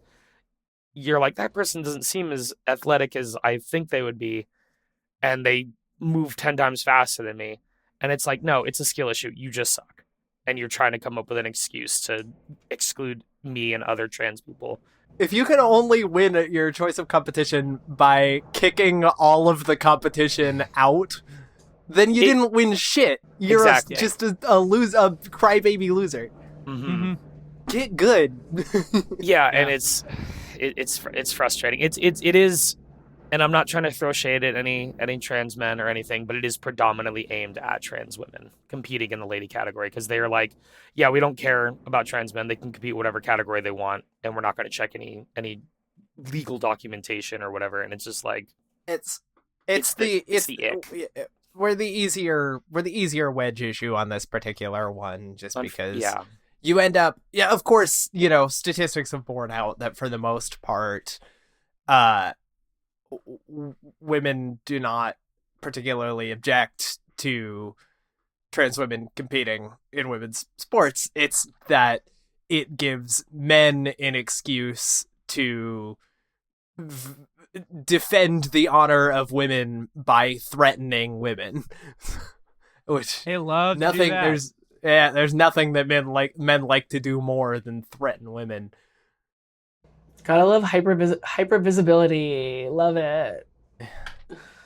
you're like, that person doesn't seem as athletic as I think they would be, and they move 10 times faster than me. And it's like, no, it's a skill issue. You just suck. And you're trying to come up with an excuse to exclude me and other trans people. If you can only win at your choice of competition by kicking all of the competition out, then you didn't win shit. You're just a crybaby loser. Mm-hmm. Get good. Yeah, and it's frustrating. It is and I'm not trying to throw shade at any trans men or anything, but it is predominantly aimed at trans women competing in the lady category, because they are like, yeah, we don't care about trans men. They can compete whatever category they want, and we're not going to check any legal documentation or whatever. And it's just like It's the ick. We're the easier wedge issue on this particular one, just because yeah. you end up, of course, statistics have borne out that for the most part, women do not particularly object to trans women competing in women's sports. It's that it gives men an excuse to defend the honor of women by threatening women. Which They love nothing. to do that. There's nothing that men like to do more than threaten women. Gotta love hyper visibility. Love it.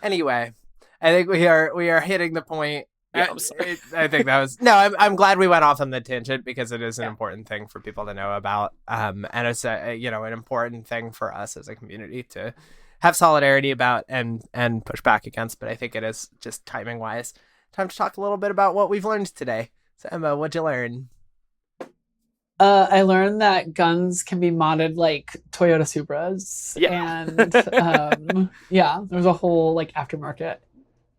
Anyway, I think we are hitting the point. Yeah, I'm sorry. I think that was I'm glad we went off on the tangent, because it is an important thing for people to know about, and it's an important thing for us as a community to have solidarity about and push back against. But I think it is, just timing wise, time to talk a little bit about what we've learned today. So Emma, what'd you learn? I learned that guns can be modded like Toyota Supras. Yeah. And there's a whole like aftermarket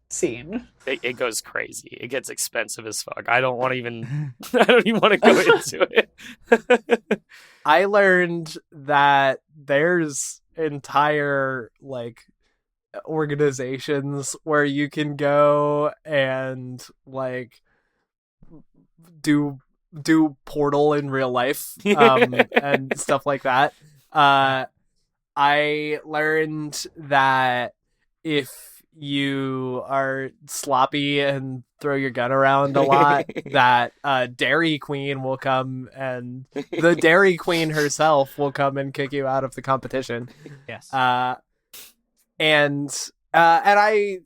scene. It goes crazy. It gets expensive as fuck. I don't even want to go into it. I learned that there's entire like organizations where you can go and like do Portal in real life, and stuff like that. I learned that if you are sloppy and throw your gun around a lot, that Dairy Queen will come, and the Dairy Queen herself will come and kick you out of the competition. Yes. And I'm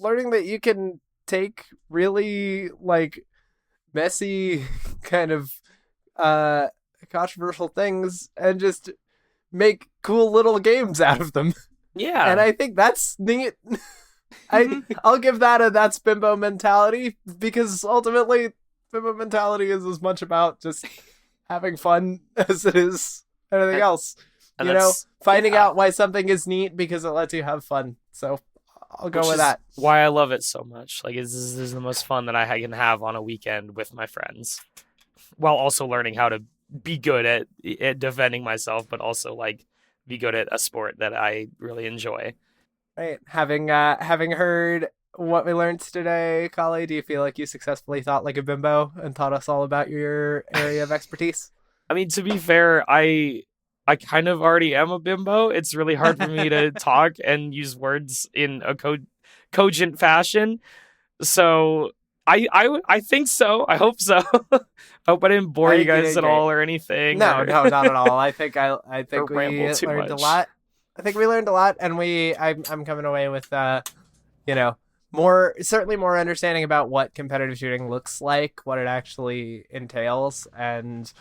learning that you can take really like messy kind of controversial things and just make cool little games out of them. Yeah. And I think that's neat. I'll give that that's bimbo mentality, because ultimately bimbo mentality is as much about just having fun as it is anything else. Finding out why something is neat because it lets you have fun. So I'll go with that. Why I love it so much. Like, this is the most fun that I can have on a weekend with my friends, while also learning how to be good at defending myself, but also like be good at a sport that I really enjoy. Right. Having heard what we learned today, Collie, do you feel like you successfully thought like a bimbo and taught us all about your area of expertise? I mean, to be fair, I kind of already am a bimbo. It's really hard for me to talk and use words in a cogent fashion. So I think so. I hope so. I hope I didn't bore you guys at all or anything. No, not at all. I think we ramble too learned much. a lot. I think we learned a lot, and I'm coming away with certainly more understanding about what competitive shooting looks like, what it actually entails, and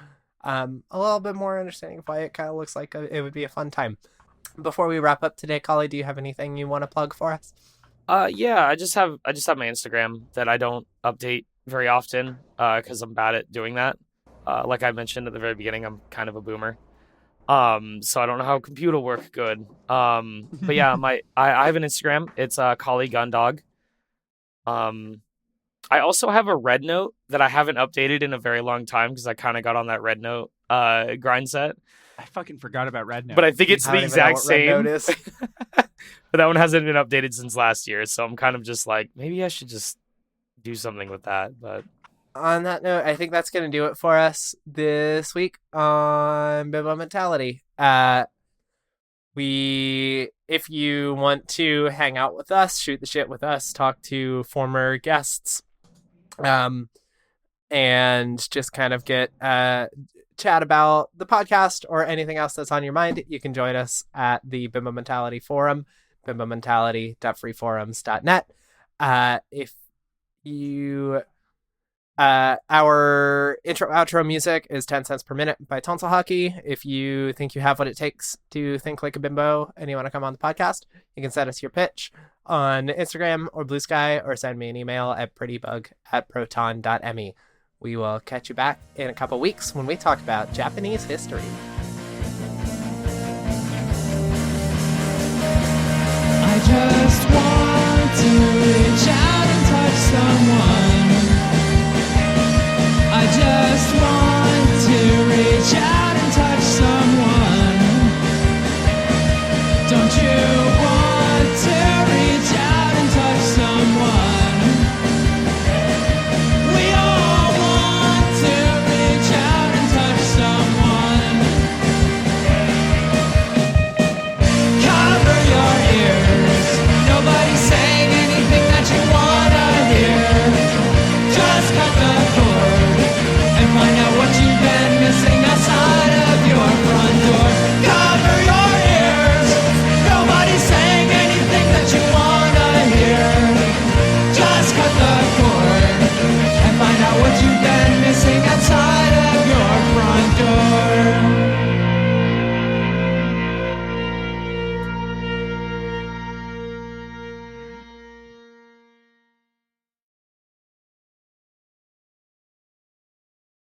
a little bit more understanding of why it kind of looks like it would be a fun time. Before we wrap up today, Collie, do you have anything you want to plug for us? Yeah, I just have my Instagram that I don't update very often because I'm bad at doing that. Like I mentioned at the very beginning, I'm kind of a boomer. So I don't know how computer work good. But yeah, I have an Instagram. It's Collie Gundog. I also have a Red Note that I haven't updated in a very long time because I kind of got on that Red Note grind set. I fucking forgot about Red Note. But I think it's the exact same. But But that one hasn't been updated since last year, so I'm kind of just like, maybe I should just do something with that. But on that note, I think that's going to do it for us this week on Bimbo Mentality. If you want to hang out with us, shoot the shit with us, talk to former guests, and just kind of get chat about the podcast or anything else that's on your mind, you can join us at the Bimbo Mentality Forum, bimbomentality.freeforums.net. If you Our intro outro music is 10 cents per minute by Tonsil Hockey. If you think you have what it takes to think like a bimbo and you want to come on the podcast, you can send us your pitch on Instagram or Blue Sky, or send me an email at prettybug@proton.me. We will catch you back in a couple weeks when we talk about Japanese history.